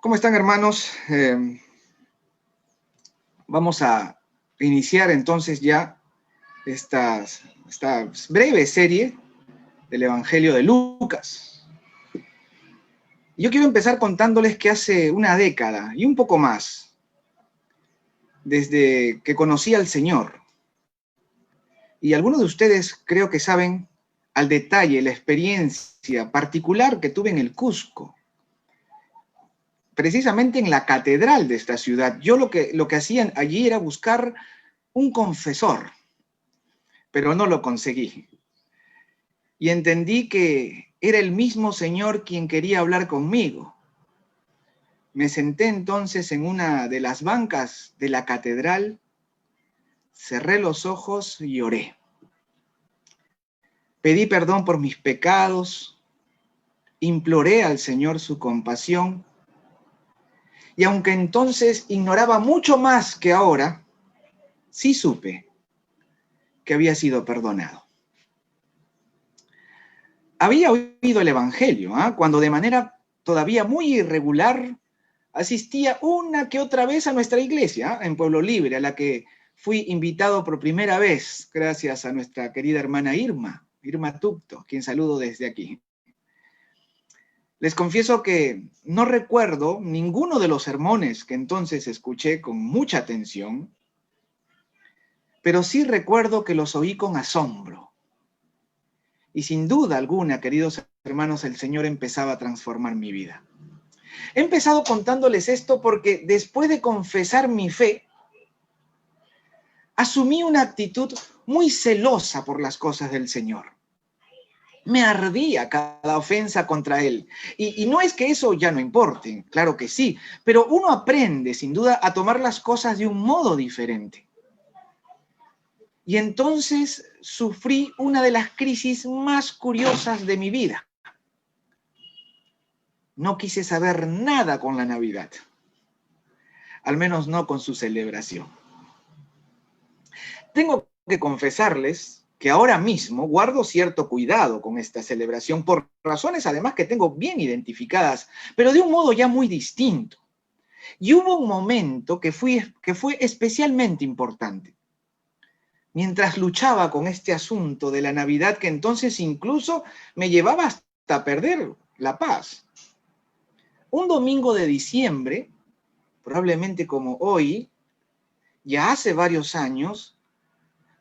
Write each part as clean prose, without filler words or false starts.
¿Cómo están, hermanos? Vamos a iniciar entonces ya esta breve serie del Evangelio de Lucas. Yo quiero empezar contándoles que hace una década y un poco más, desde que conocí al Señor, y algunos de ustedes creo que saben al detalle la experiencia particular que tuve en el Cusco, precisamente en la catedral de esta ciudad. Yo lo que hacía allí era buscar un confesor, pero no lo conseguí. Y entendí que era el mismo Señor quien quería hablar conmigo. Me senté entonces en una de las bancas de la catedral, cerré los ojos y oré. Pedí perdón por mis pecados, imploré al Señor su compasión, y aunque entonces ignoraba mucho más que ahora, sí supe que había sido perdonado. Había oído el Evangelio, cuando de manera todavía muy irregular asistía una que otra vez a nuestra iglesia en Pueblo Libre, a la que fui invitado por primera vez gracias a nuestra querida hermana Irma Tupto, quien saludo desde aquí. Les confieso que no recuerdo ninguno de los sermones que entonces escuché con mucha atención, pero sí recuerdo que los oí con asombro. Y sin duda alguna, queridos hermanos, el Señor empezaba a transformar mi vida. He empezado contándoles esto porque después de confesar mi fe, asumí una actitud muy celosa por las cosas del Señor. Me ardía cada ofensa contra Él. Y no es que eso ya no importe, claro que sí, pero uno aprende sin duda a tomar las cosas de un modo diferente. Y entonces sufrí una de las crisis más curiosas de mi vida. No quise saber nada con la Navidad, al menos no con su celebración. Tengo que confesarles que ahora mismo guardo cierto cuidado con esta celebración por razones además que tengo bien identificadas, pero de un modo ya muy distinto. Y hubo un momento que fue especialmente importante. Mientras luchaba con este asunto de la Navidad, que entonces incluso me llevaba hasta perder la paz. Un domingo de diciembre, probablemente como hoy, ya hace varios años,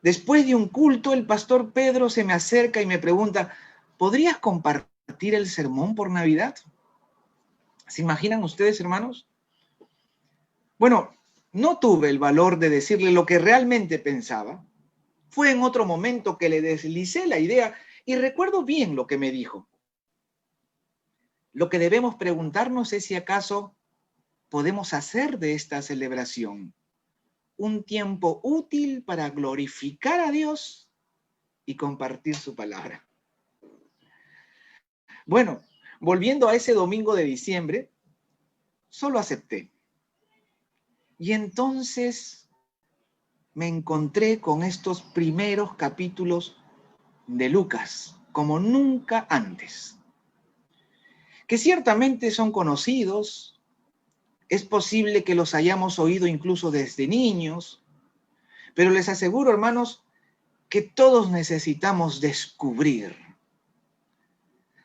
después de un culto, el pastor Pedro se me acerca y me pregunta, ¿podrías compartir el sermón por Navidad? ¿Se imaginan ustedes, hermanos? Bueno, no tuve el valor de decirle lo que realmente pensaba. Fue en otro momento que le deslicé la idea y recuerdo bien lo que me dijo. Lo que debemos preguntarnos es si acaso podemos hacer de esta celebración un tiempo útil para glorificar a Dios y compartir su palabra. Bueno, volviendo a ese domingo de diciembre, solo acepté. Y entonces me encontré con estos primeros capítulos de Lucas, como nunca antes, que ciertamente son conocidos, es posible que los hayamos oído incluso desde niños, pero les aseguro, hermanos, que todos necesitamos descubrir.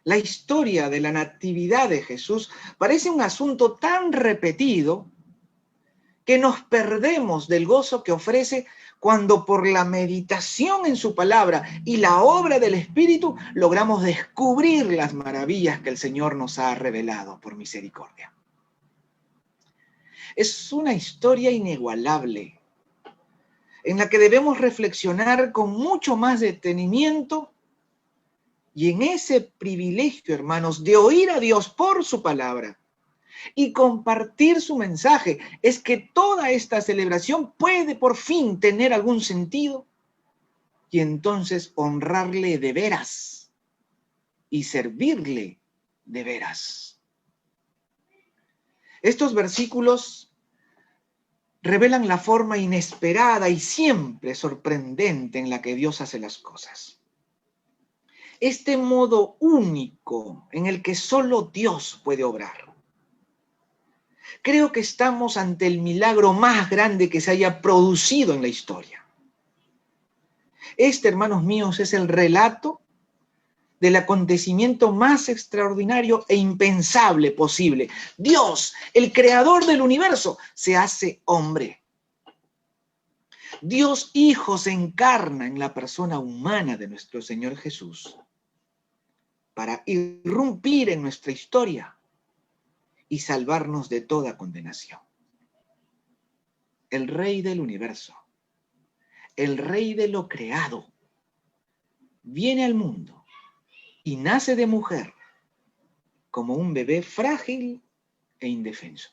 La historia de la natividad de Jesús parece un asunto tan repetido que nos perdemos del gozo que ofrece cuando por la meditación en su palabra y la obra del Espíritu logramos descubrir las maravillas que el Señor nos ha revelado por misericordia. Es una historia inigualable en la que debemos reflexionar con mucho más detenimiento y en ese privilegio, hermanos, de oír a Dios por su palabra y compartir su mensaje, es que toda esta celebración puede por fin tener algún sentido y entonces honrarle de veras y servirle de veras. Estos versículos revelan la forma inesperada y siempre sorprendente en la que Dios hace las cosas. Este modo único en el que solo Dios puede obrar. Creo que estamos ante el milagro más grande que se haya producido en la historia. Este, hermanos míos, es el relato del acontecimiento más extraordinario e impensable posible. Dios, el creador del universo, se hace hombre. Dios Hijo se encarna en la persona humana de nuestro Señor Jesús para irrumpir en nuestra historia y salvarnos de toda condenación. El Rey del universo, el Rey de lo creado, viene al mundo y nace de mujer como un bebé frágil e indefenso.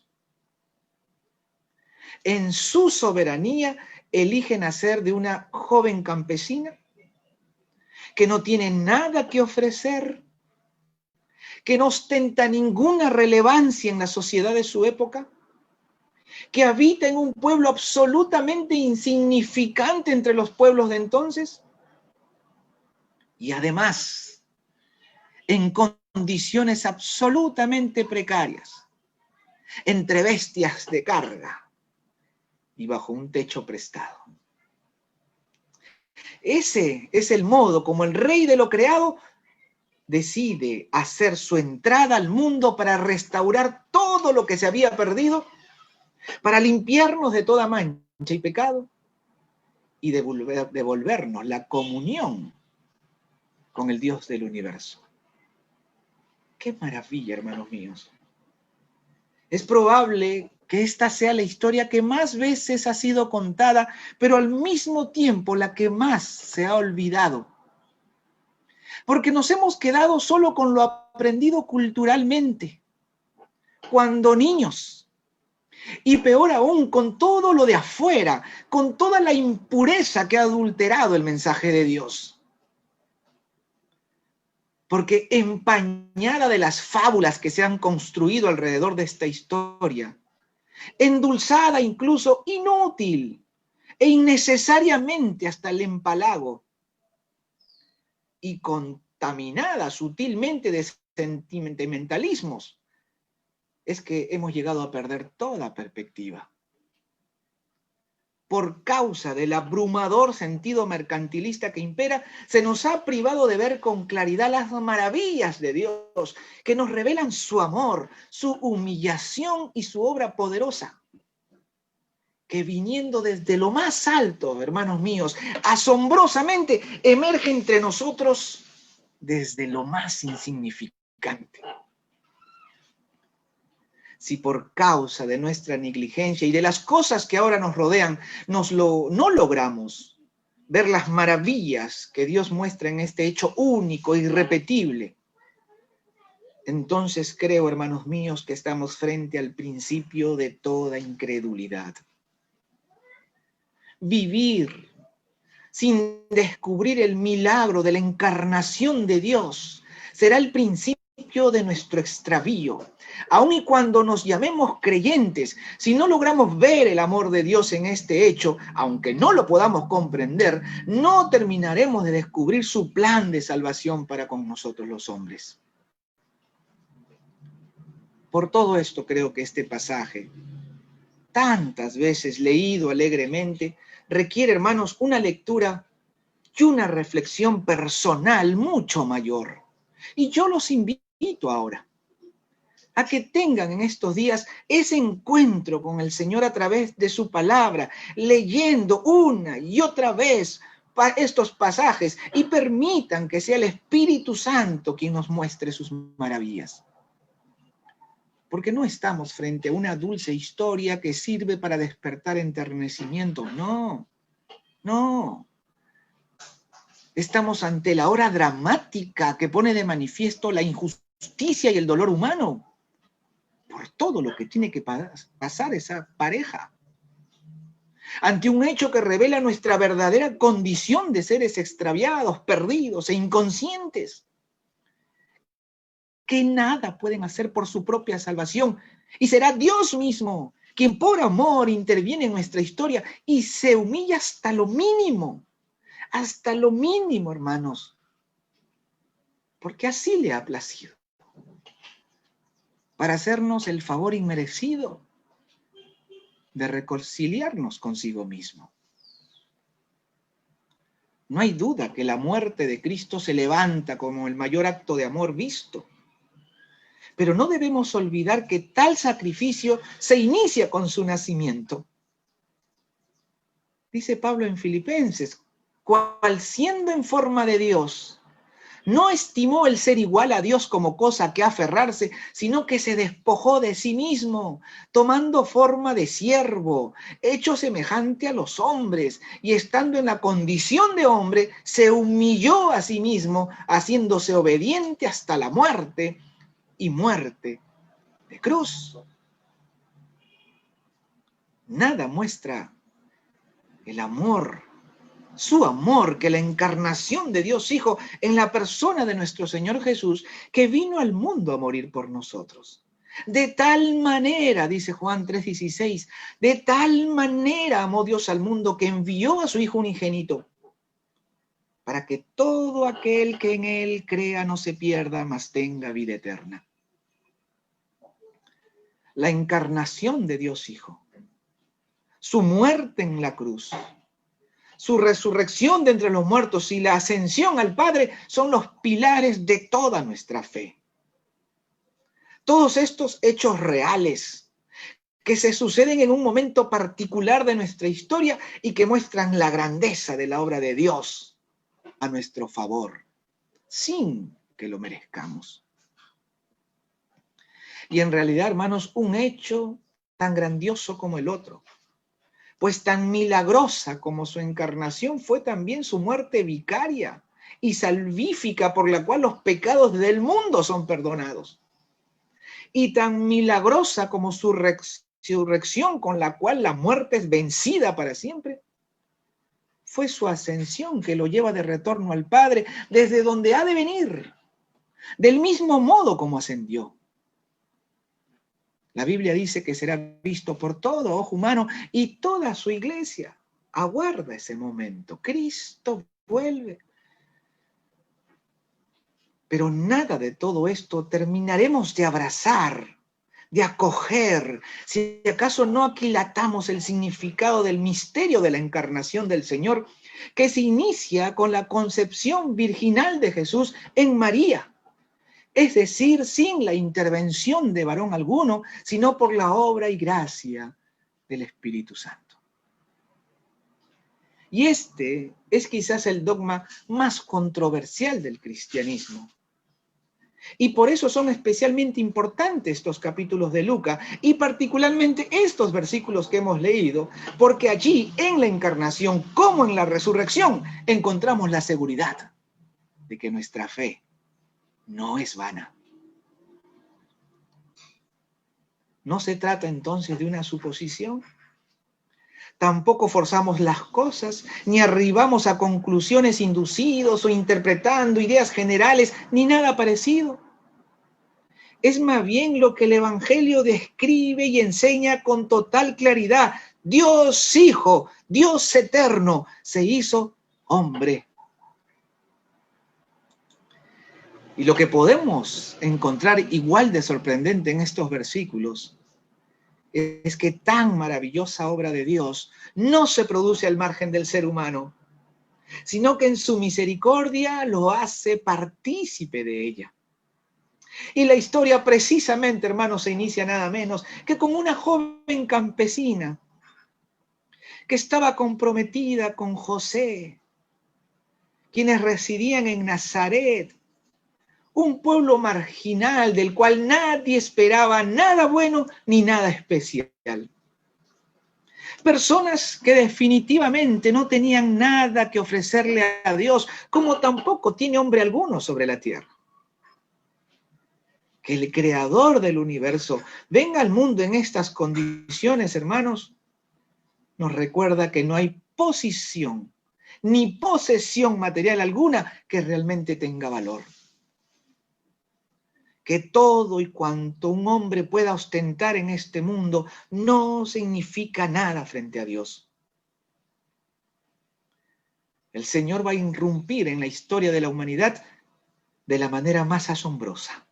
En su soberanía elige nacer de una joven campesina que no tiene nada que ofrecer, que no ostenta ninguna relevancia en la sociedad de su época, que habita en un pueblo absolutamente insignificante entre los pueblos de entonces, y además en condiciones absolutamente precarias, entre bestias de carga y bajo un techo prestado. Ese es el modo como el Rey de lo creado decide hacer su entrada al mundo para restaurar todo lo que se había perdido, para limpiarnos de toda mancha y pecado y devolvernos la comunión con el Dios del universo. ¡Qué maravilla, hermanos míos! Es probable que esta sea la historia que más veces ha sido contada, pero al mismo tiempo la que más se ha olvidado. Porque nos hemos quedado solo con lo aprendido culturalmente, cuando niños. Y peor aún, con todo lo de afuera, con toda la impureza que ha adulterado el mensaje de Dios. Porque empañada de las fábulas que se han construido alrededor de esta historia, endulzada incluso inútil e innecesariamente hasta el empalago, y contaminada sutilmente de sentimentalismos, es que hemos llegado a perder toda perspectiva. Por causa del abrumador sentido mercantilista que impera, se nos ha privado de ver con claridad las maravillas de Dios, que nos revelan su amor, su humillación y su obra poderosa, que viniendo desde lo más alto, hermanos míos, asombrosamente emerge entre nosotros desde lo más insignificante. Si por causa de nuestra negligencia y de las cosas que ahora nos rodean, no logramos ver las maravillas que Dios muestra en este hecho único, irrepetible, entonces creo, hermanos míos, que estamos frente al principio de toda incredulidad. Vivir sin descubrir el milagro de la encarnación de Dios será el principio de nuestro extravío. Aun y cuando nos llamemos creyentes, si no logramos ver el amor de Dios en este hecho, aunque no lo podamos comprender, no terminaremos de descubrir su plan de salvación para con nosotros los hombres. Por todo esto creo que este pasaje, tantas veces leído alegremente, requiere, hermanos, una lectura y una reflexión personal mucho mayor. Y yo los invito ahora a que tengan en estos días ese encuentro con el Señor a través de su palabra, leyendo una y otra vez estos pasajes y permitan que sea el Espíritu Santo quien nos muestre sus maravillas. Porque no estamos frente a una dulce historia que sirve para despertar enternecimiento. No, no. Estamos ante la hora dramática que pone de manifiesto la injusticia y el dolor humano por todo lo que tiene que pasar esa pareja. Ante un hecho que revela nuestra verdadera condición de seres extraviados, perdidos e inconscientes, que nada pueden hacer por su propia salvación. Y será Dios mismo quien por amor interviene en nuestra historia y se humilla hasta lo mínimo, hermanos, porque así le ha placido, para hacernos el favor inmerecido de reconciliarnos consigo mismo. No hay duda que la muerte de Cristo se levanta como el mayor acto de amor visto. Pero no debemos olvidar que tal sacrificio se inicia con su nacimiento. Dice Pablo en Filipenses, cual siendo en forma de Dios, no estimó el ser igual a Dios como cosa que aferrarse, sino que se despojó de sí mismo, tomando forma de siervo, hecho semejante a los hombres, y estando en la condición de hombre, se humilló a sí mismo, haciéndose obediente hasta la muerte, y muerte de cruz. Nada muestra el amor, su amor, que la encarnación de Dios Hijo en la persona de nuestro Señor Jesús, que vino al mundo a morir por nosotros. De tal manera, dice Juan 3:16, de tal manera amó Dios al mundo que envió a su Hijo unigénito, para que todo aquel que en él crea no se pierda, mas tenga vida eterna. La encarnación de Dios Hijo, su muerte en la cruz, su resurrección de entre los muertos y la ascensión al Padre son los pilares de toda nuestra fe. Todos estos hechos reales que se suceden en un momento particular de nuestra historia y que muestran la grandeza de la obra de Dios a nuestro favor, sin que lo merezcamos. Y en realidad, hermanos, un hecho tan grandioso como el otro, pues tan milagrosa como su encarnación fue también su muerte vicaria y salvífica por la cual los pecados del mundo son perdonados. Y tan milagrosa como su resurrección con la cual la muerte es vencida para siempre, fue su ascensión que lo lleva de retorno al Padre, desde donde ha de venir, del mismo modo como ascendió. La Biblia dice que será visto por todo ojo humano y toda su iglesia aguarda ese momento. Cristo vuelve. Pero nada de todo esto terminaremos de abrazar, de acoger, si acaso no aquilatamos el significado del misterio de la encarnación del Señor, que se inicia con la concepción virginal de Jesús en María. Es decir, sin la intervención de varón alguno, sino por la obra y gracia del Espíritu Santo. Y este es quizás el dogma más controversial del cristianismo. Y por eso son especialmente importantes estos capítulos de Lucas y particularmente estos versículos que hemos leído, porque allí en la encarnación como en la resurrección encontramos la seguridad de que nuestra fe no es vana. No se trata entonces de una suposición. Tampoco forzamos las cosas, ni arribamos a conclusiones inducidos o interpretando ideas generales, ni nada parecido. Es más bien lo que el Evangelio describe y enseña con total claridad. Dios Hijo, Dios eterno, se hizo hombre. Y lo que podemos encontrar igual de sorprendente en estos versículos es que tan maravillosa obra de Dios no se produce al margen del ser humano, sino que en su misericordia lo hace partícipe de ella. Y la historia precisamente, hermanos, se inicia nada menos que con una joven campesina que estaba comprometida con José, quienes residían en Nazaret, un pueblo marginal del cual nadie esperaba nada bueno ni nada especial. Personas que definitivamente no tenían nada que ofrecerle a Dios, como tampoco tiene hombre alguno sobre la tierra. Que el creador del universo venga al mundo en estas condiciones, hermanos, nos recuerda que no hay posición ni posesión material alguna que realmente tenga valor. Que todo y cuanto un hombre pueda ostentar en este mundo no significa nada frente a Dios. El Señor va a irrumpir en la historia de la humanidad de la manera más asombrosa.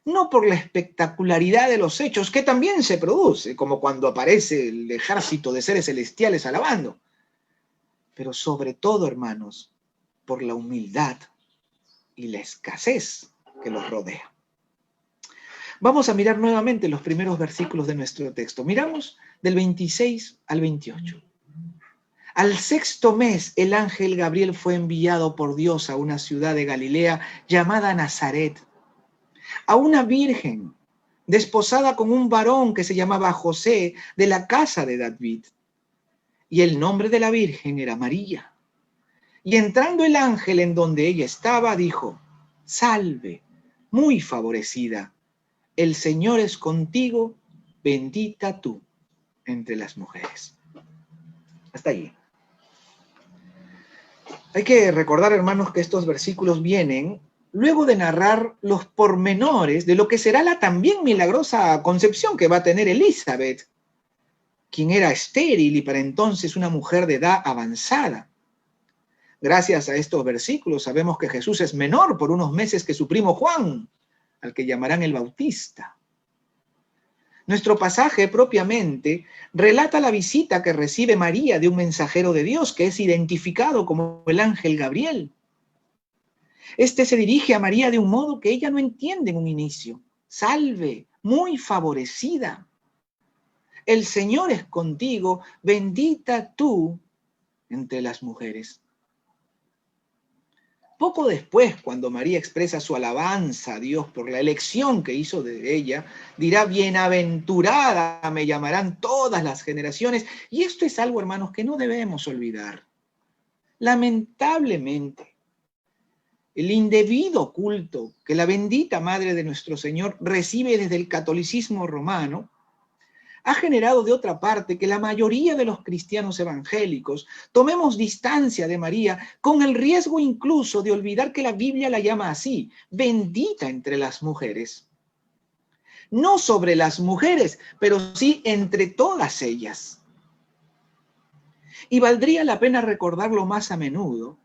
no por la espectacularidad de los hechos, que también se produce, como cuando aparece el ejército de seres celestiales alabando, pero sobre todo, hermanos, por la humildad y la escasez que los rodea. Vamos a mirar nuevamente los primeros versículos de nuestro texto. Miramos del 26 al 28. Al sexto mes, el ángel Gabriel fue enviado por Dios a una ciudad de Galilea llamada Nazaret, a una virgen desposada con un varón que se llamaba José, de la casa de David. Y el nombre de la virgen era María. Y entrando el ángel en donde ella estaba, dijo: Salve, muy favorecida, el Señor es contigo, bendita tú entre las mujeres. Hasta allí. Hay que recordar, hermanos, que estos versículos vienen luego de narrar los pormenores de lo que será la también milagrosa concepción que va a tener Elizabeth, quien era estéril y para entonces una mujer de edad avanzada. Gracias a estos versículos sabemos que Jesús es menor por unos meses que su primo Juan, al que llamarán el Bautista. Nuestro pasaje propiamente relata la visita que recibe María de un mensajero de Dios que es identificado como el ángel Gabriel. Este se dirige a María de un modo que ella no entiende en un inicio. Salve, muy favorecida. El Señor es contigo, bendita tú entre las mujeres. Poco después, cuando María expresa su alabanza a Dios por la elección que hizo de ella, dirá: bienaventurada me llamarán todas las generaciones. Y esto es algo, hermanos, que no debemos olvidar. Lamentablemente, el indebido culto que la bendita Madre de nuestro Señor recibe desde el catolicismo romano ha generado, de otra parte, que la mayoría de los cristianos evangélicos tomemos distancia de María, con el riesgo incluso de olvidar que la Biblia la llama así: bendita entre las mujeres. No sobre las mujeres, pero sí entre todas ellas. Y valdría la pena recordarlo más a menudo,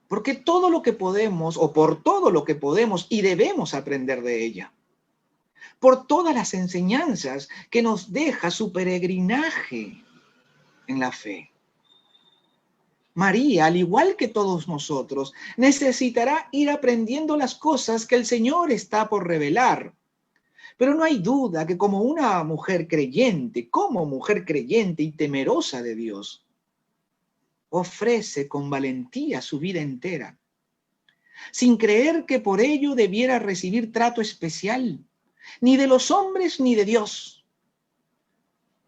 porque todo lo que podemos, o por todo lo que podemos y debemos aprender de ella, por todas las enseñanzas que nos deja su peregrinaje en la fe. María, al igual que todos nosotros, necesitará ir aprendiendo las cosas que el Señor está por revelar. Pero no hay duda que como mujer creyente y temerosa de Dios, ofrece con valentía su vida entera, sin creer que por ello debiera recibir trato especial, ni de los hombres ni de Dios.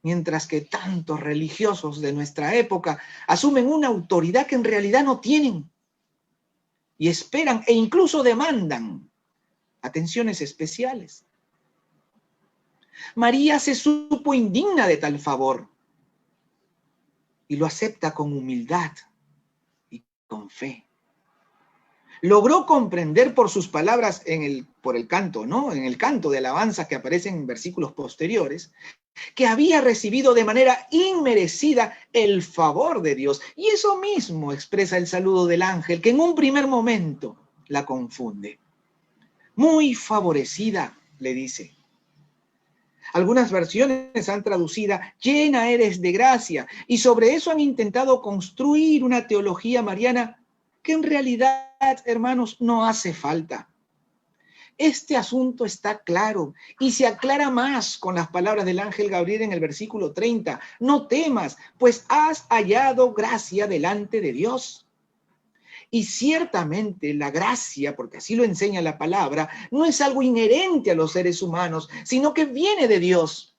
Mientras que tantos religiosos de nuestra época asumen una autoridad que en realidad no tienen y esperan e incluso demandan atenciones especiales. María se supo indigna de tal favor y lo acepta con humildad y con fe. Logró comprender por sus palabras en el canto de alabanza que aparece en versículos posteriores, que había recibido de manera inmerecida el favor de Dios. Y eso mismo expresa el saludo del ángel, que en un primer momento la confunde. Muy favorecida, le dice. Algunas versiones han traducido: llena eres de gracia, y sobre eso han intentado construir una teología mariana que en realidad, hermanos, no hace falta. Este asunto está claro y se aclara más con las palabras del ángel Gabriel en el versículo 30. No temas, pues has hallado gracia delante de Dios. Y ciertamente la gracia, porque así lo enseña la palabra, no es algo inherente a los seres humanos, sino que viene de Dios.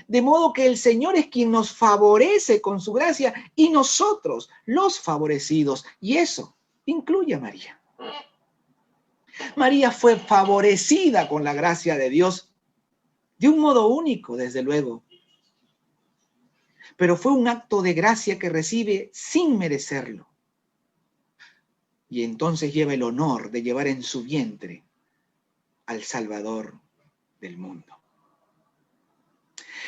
De modo que el Señor es quien nos favorece con su gracia y nosotros los favorecidos. Y eso incluye a María. María fue favorecida con la gracia de Dios de un modo único, desde luego. Pero fue un acto de gracia que recibe sin merecerlo. Y entonces lleva el honor de llevar en su vientre al Salvador del mundo.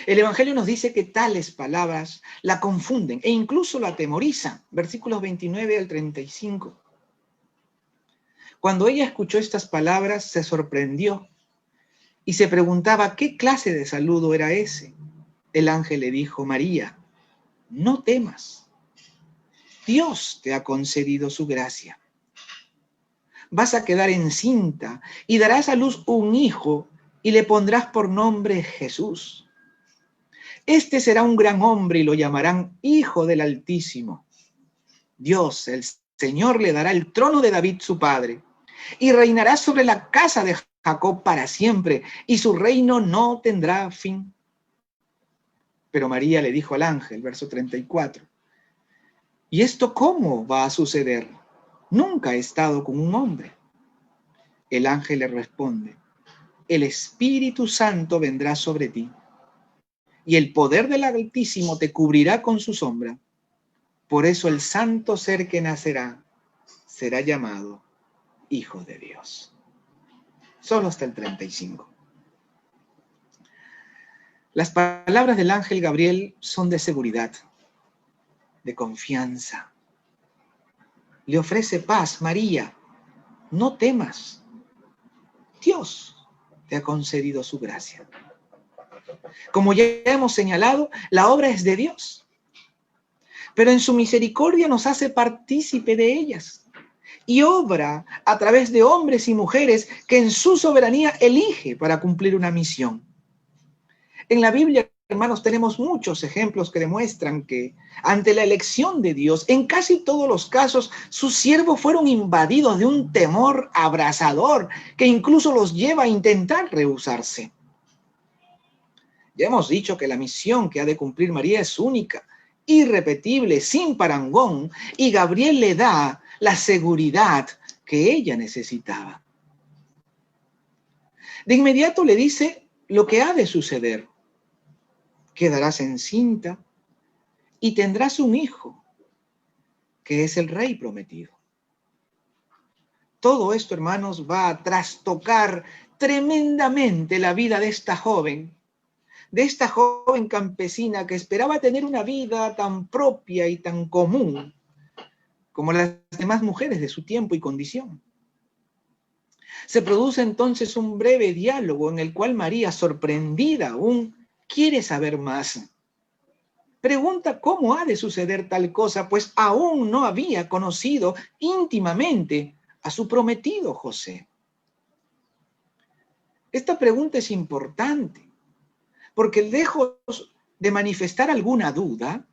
El Evangelio nos dice que tales palabras la confunden e incluso la atemorizan. Versículos 29 al 35. Cuando ella escuchó estas palabras, se sorprendió y se preguntaba qué clase de saludo era ese. El ángel le dijo: María, no temas. Dios te ha concedido su gracia. Vas a quedar encinta y darás a luz un hijo y le pondrás por nombre Jesús. Este será un gran hombre y lo llamarán Hijo del Altísimo. Dios, el Señor, le dará el trono de David su padre y reinará sobre la casa de Jacob para siempre y su reino no tendrá fin. Pero María le dijo al ángel, verso 34, ¿y esto cómo va a suceder? Nunca he estado con un hombre. El ángel le responde: el Espíritu Santo vendrá sobre ti y el poder del Altísimo te cubrirá con su sombra. Por eso el santo ser que nacerá será llamado Hijo de Dios. Solo hasta el 35. Las palabras del ángel Gabriel son de seguridad, de confianza. Le ofrece paz: María, no temas. Dios te ha concedido su gracia. Como ya hemos señalado, la obra es de Dios, pero en su misericordia nos hace partícipe de ellas y obra a través de hombres y mujeres que en su soberanía elige para cumplir una misión. En la Biblia, hermanos, tenemos muchos ejemplos que demuestran que ante la elección de Dios, en casi todos los casos, sus siervos fueron invadidos de un temor abrasador que incluso los lleva a intentar rehusarse. Ya hemos dicho que la misión que ha de cumplir María es única, irrepetible, sin parangón, y Gabriel le da la seguridad que ella necesitaba. De inmediato le dice lo que ha de suceder. Quedarás encinta y tendrás un hijo, que es el rey prometido. Todo esto, hermanos, va a trastocar tremendamente la vida de esta joven campesina que esperaba tener una vida tan propia y tan común como las demás mujeres de su tiempo y condición. Se produce entonces un breve diálogo en el cual María, sorprendida aún, quiere saber más. Pregunta cómo ha de suceder tal cosa, pues aún no había conocido íntimamente a su prometido José. Esta pregunta es importante, porque lejos de manifestar alguna duda,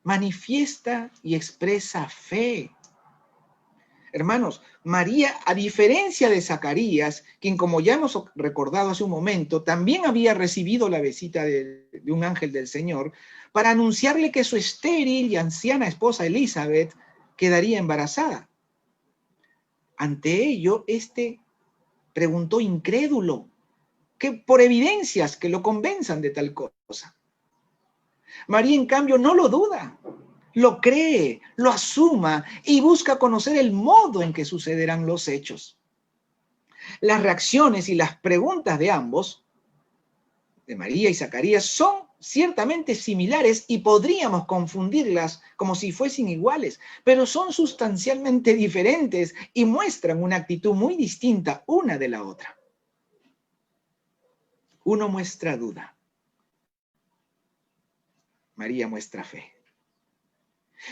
manifiesta y expresa fe. Hermanos, María, a diferencia de Zacarías, quien, como ya hemos recordado hace un momento, también había recibido la visita de un ángel del Señor para anunciarle que su estéril y anciana esposa Elizabeth quedaría embarazada. Ante ello, este preguntó incrédulo, que por evidencias que lo convenzan de tal cosa. María, en cambio, no lo duda, lo cree, lo asuma y busca conocer el modo en que sucederán los hechos. Las reacciones y las preguntas de ambos, de María y Zacarías, son ciertamente similares y podríamos confundirlas como si fuesen iguales, pero son sustancialmente diferentes y muestran una actitud muy distinta una de la otra. Uno muestra duda, María muestra fe.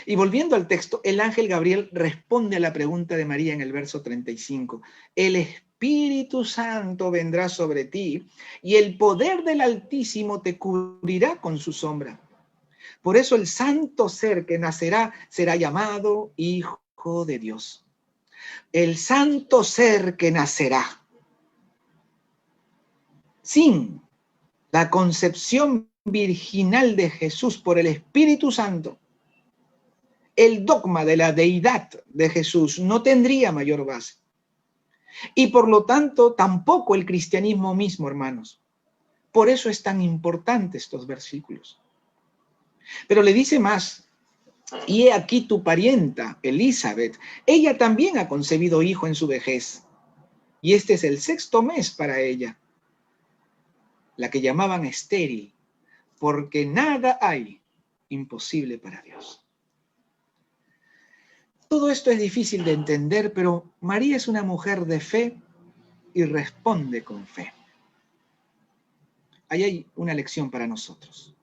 Y volviendo al texto, el ángel Gabriel responde a la pregunta de María en el verso 35. El Espíritu Santo vendrá sobre ti y el poder del Altísimo te cubrirá con su sombra. Por eso el santo ser que nacerá será llamado Hijo de Dios. El santo ser que nacerá. Sin la concepción virginal de Jesús por el Espíritu Santo, el dogma de la deidad de Jesús no tendría mayor base. Y por lo tanto, tampoco el cristianismo mismo, hermanos. Por eso es tan importante estos versículos. Pero le dice más: y he aquí tu parienta, Elizabeth, ella también ha concebido hijo en su vejez. Y este es el 6º mes para ella, la que llamaban estéril, porque nada hay imposible para Dios. Todo esto es difícil de entender, pero María es una mujer de fe y responde con fe. ahí hay una lección para nosotros.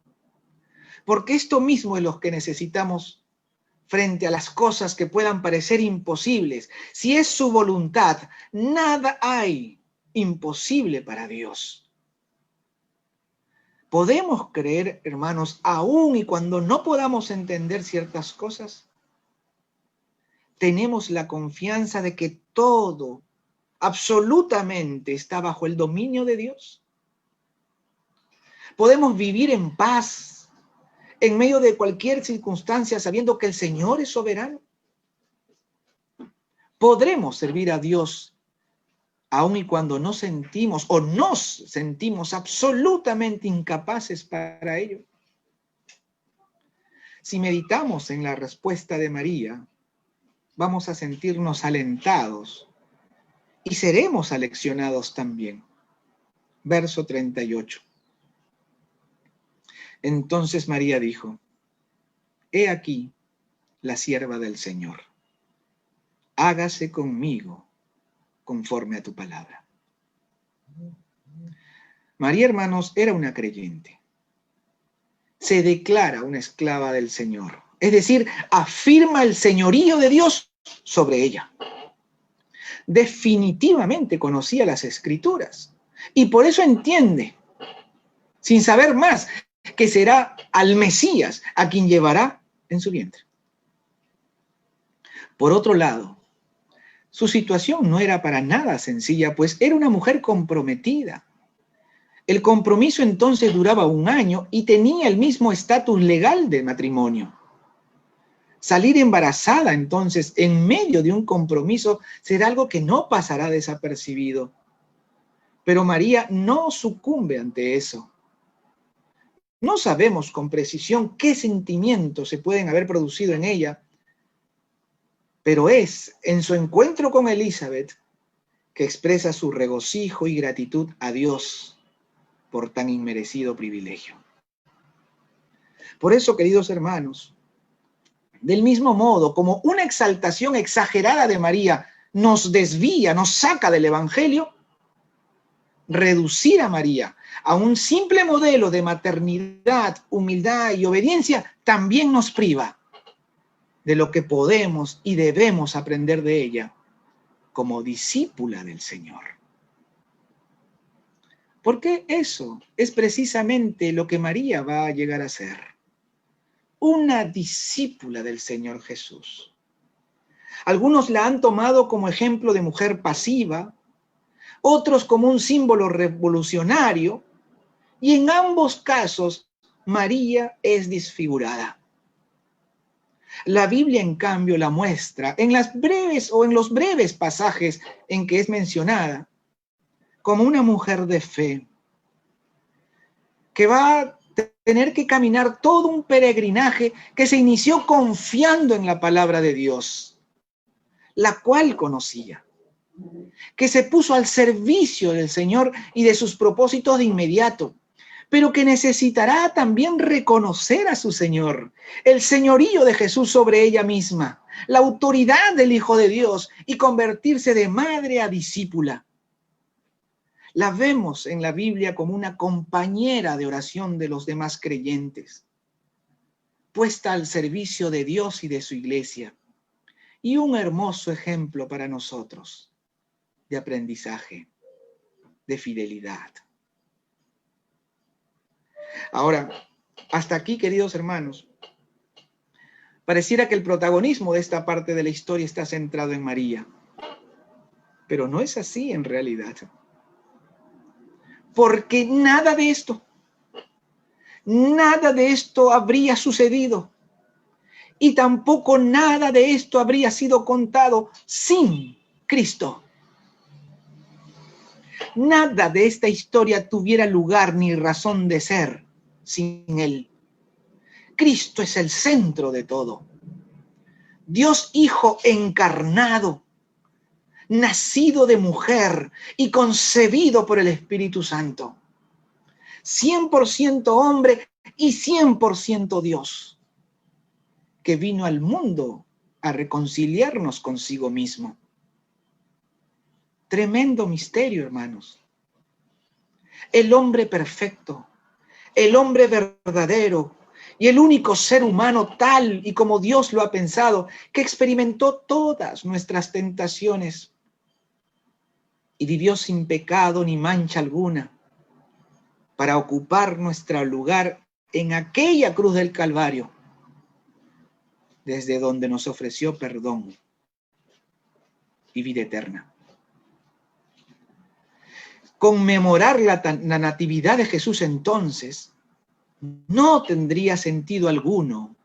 Porque esto mismo es lo que necesitamos frente a las cosas que puedan parecer imposibles. Si es su voluntad, nada hay imposible para Dios. ¿Podemos creer, hermanos, aún y cuando no podamos entender ciertas cosas? Tenemos la confianza de que todo, absolutamente, está bajo el dominio de Dios. Podemos vivir en paz en medio de cualquier circunstancia sabiendo que el Señor es soberano. Podremos servir a Dios aun y cuando no sentimos o nos sentimos absolutamente incapaces para ello. Si meditamos en la respuesta de María, vamos a sentirnos alentados y seremos aleccionados también. Verso 38. Entonces María dijo: he aquí la sierva del Señor. Hágase conmigo conforme a tu palabra. María, hermanos, era una creyente. Se declara una esclava del Señor. Es decir, afirma el señorío de Dios sobre ella. Definitivamente conocía las Escrituras y por eso entiende, sin saber más, que será al Mesías a quien llevará en su vientre. Por otro lado, su situación no era para nada sencilla, pues era una mujer comprometida. El compromiso entonces duraba 1 año y tenía el mismo estatus legal de matrimonio. Salir embarazada entonces en medio de un compromiso será algo que no pasará desapercibido. Pero María no sucumbe ante eso. No sabemos con precisión qué sentimientos se pueden haber producido en ella, pero es en su encuentro con Elizabeth que expresa su regocijo y gratitud a Dios por tan inmerecido privilegio. Por eso, queridos hermanos, del mismo modo como una exaltación exagerada de María nos desvía, nos saca del Evangelio, reducir a María a un simple modelo de maternidad, humildad y obediencia también nos priva de lo que podemos y debemos aprender de ella como discípula del Señor. Porque eso es precisamente lo que María va a llegar a ser. Una discípula del Señor Jesús. Algunos la han tomado como ejemplo de mujer pasiva, otros como un símbolo revolucionario, y en ambos casos María es desfigurada. La Biblia, en cambio, la muestra en las breves o en los breves pasajes en que es mencionada como una mujer de fe que va a tener que caminar todo un peregrinaje que se inició confiando en la palabra de Dios, la cual conocía, que se puso al servicio del Señor y de sus propósitos de inmediato, pero que necesitará también reconocer a su Señor, el señorío de Jesús sobre ella misma, la autoridad del Hijo de Dios y convertirse de madre a discípula. La vemos en la Biblia como una compañera de oración de los demás creyentes, puesta al servicio de Dios y de su iglesia, y un hermoso ejemplo para nosotros de aprendizaje, de fidelidad. Ahora, hasta aquí, queridos hermanos, pareciera que el protagonismo de esta parte de la historia está centrado en María, pero no es así en realidad. Porque nada de esto habría sucedido y tampoco nada de esto habría sido contado sin Cristo. Nada de esta historia tuviera lugar ni razón de ser sin Él. Cristo es el centro de todo. Dios Hijo encarnado, nacido de mujer y concebido por el Espíritu Santo. 100% hombre y 100% Dios, que vino al mundo a reconciliarnos consigo mismo. Tremendo misterio, hermanos. el hombre perfecto, el hombre verdadero y el único ser humano tal y como Dios lo ha pensado, que experimentó todas nuestras tentaciones y vivió sin pecado ni mancha alguna, para ocupar nuestro lugar en aquella cruz del Calvario, desde donde nos ofreció perdón y vida eterna. Conmemorar la natividad de Jesús entonces no tendría sentido alguno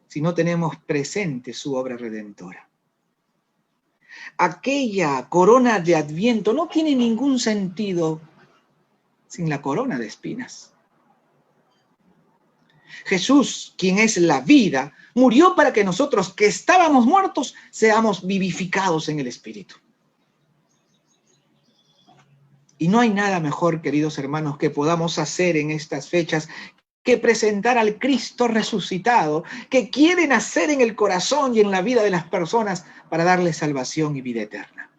si no tenemos presente su obra redentora. Aquella corona de Adviento no tiene ningún sentido sin la corona de espinas. Jesús, quien es la vida, murió para que nosotros, que estábamos muertos, seamos vivificados en el Espíritu. Y no hay nada mejor, queridos hermanos, que podamos hacer en estas fechas que presentar al Cristo resucitado, que quiere nacer en el corazón y en la vida de las personas para darles salvación y vida eterna.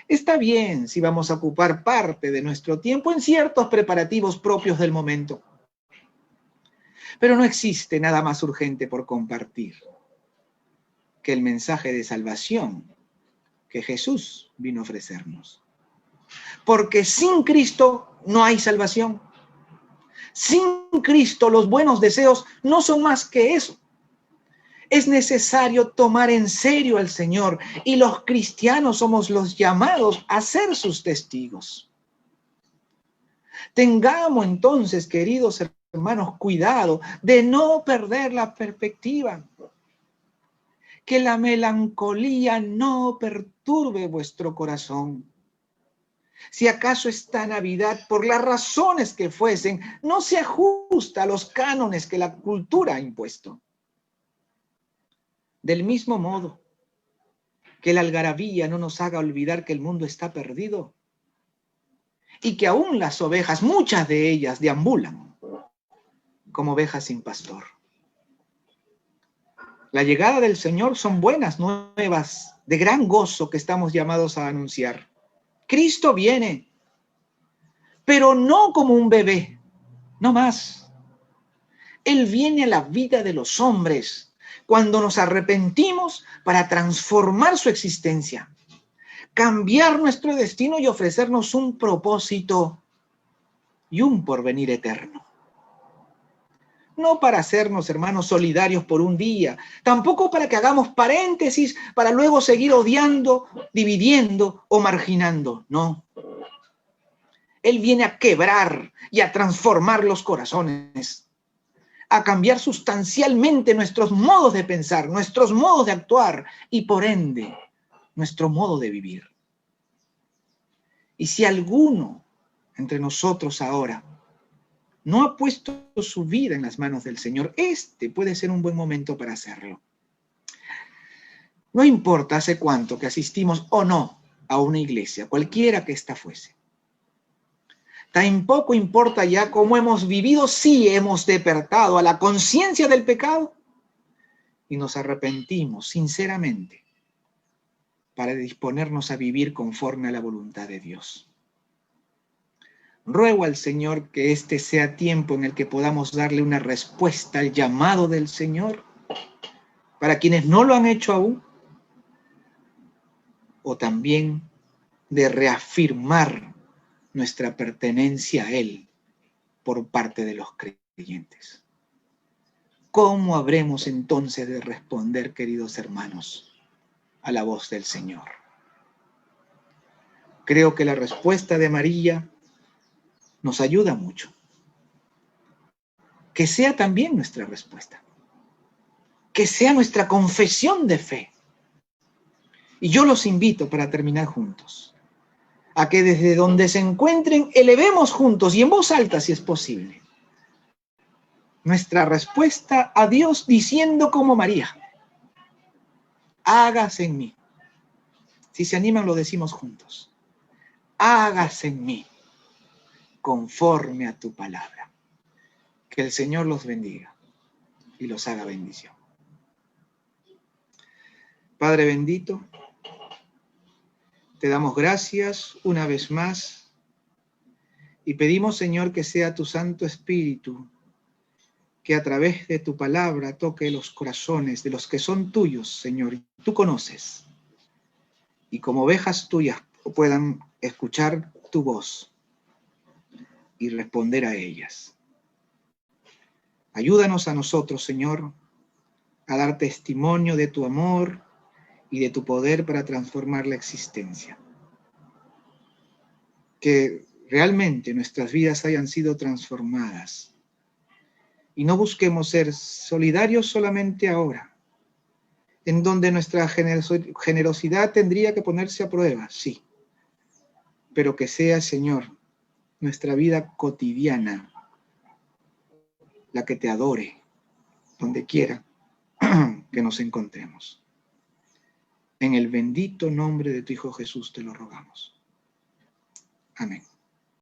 Está bien si vamos a ocupar parte de nuestro tiempo en ciertos preparativos propios del momento, pero no existe nada más urgente por compartir que el mensaje de salvación que Jesús vino a ofrecernos. Porque sin Cristo no hay salvación. Sin Cristo los buenos deseos no son más que eso. Es necesario tomar en serio al Señor y los cristianos somos los llamados a ser sus testigos. Tengamos entonces, queridos hermanos, cuidado de no perder la perspectiva. Que la melancolía no perturbe vuestro corazón. Si acaso esta Navidad, por las razones que fuesen, no se ajusta a los cánones que la cultura ha impuesto. Del mismo modo, que la algarabía no nos haga olvidar que el mundo está perdido y que aún las ovejas, muchas de ellas, deambulan como ovejas sin pastor. La llegada del Señor son buenas nuevas de gran gozo que estamos llamados a anunciar. Cristo viene, pero no como un bebé, no más. Él viene a la vida de los hombres cuando nos arrepentimos para transformar su existencia, cambiar nuestro destino y ofrecernos un propósito y un porvenir eterno. No para hacernos, hermanos, solidarios por un día, tampoco para que hagamos paréntesis para luego seguir odiando, dividiendo o marginando, no. Él viene a quebrar y a transformar los corazones, a cambiar sustancialmente nuestros modos de pensar, nuestros modos de actuar y por ende nuestro modo de vivir. Y si alguno entre nosotros ahora no ha puesto su vida en las manos del Señor, este puede ser un buen momento para hacerlo. No importa hace cuánto que asistimos o no a una iglesia, cualquiera que ésta fuese. Tampoco importa ya cómo hemos vivido si hemos despertado a la conciencia del pecado y nos arrepentimos sinceramente para disponernos a vivir conforme a la voluntad de Dios. Ruego al Señor que este sea tiempo en el que podamos darle una respuesta al llamado del Señor para quienes no lo han hecho aún, o también de reafirmar nuestra pertenencia a Él por parte de los creyentes. ¿Cómo habremos entonces de responder, queridos hermanos, a la voz del Señor? Creo que la respuesta de María nos ayuda mucho. Que sea también nuestra respuesta. Que sea nuestra confesión de fe. Y yo los invito para terminar juntos, a que desde donde se encuentren elevemos juntos y en voz alta si es posible nuestra respuesta a Dios diciendo como María: hágase en mí. Si se animan lo decimos juntos: hágase en mí conforme a tu palabra. Que el Señor los bendiga y los haga bendición. Padre bendito, te damos gracias una vez más Y pedimos, Señor, que sea tu Santo Espíritu que a través de tu palabra toque los corazones de los que son tuyos, Señor. Tú conoces. Y como ovejas tuyas puedan escuchar tu voz y responder a ellas. Ayúdanos a nosotros, Señor, a dar testimonio de tu amor y de tu poder para transformar la existencia. Que realmente nuestras vidas hayan sido transformadas. Y no busquemos ser solidarios solamente ahora, en donde nuestra generosidad tendría que ponerse a prueba, sí. Pero que sea, Señor, nuestra vida cotidiana la que te adore, donde quiera que nos encontremos. En el bendito nombre de tu Hijo Jesús te lo rogamos. Amén.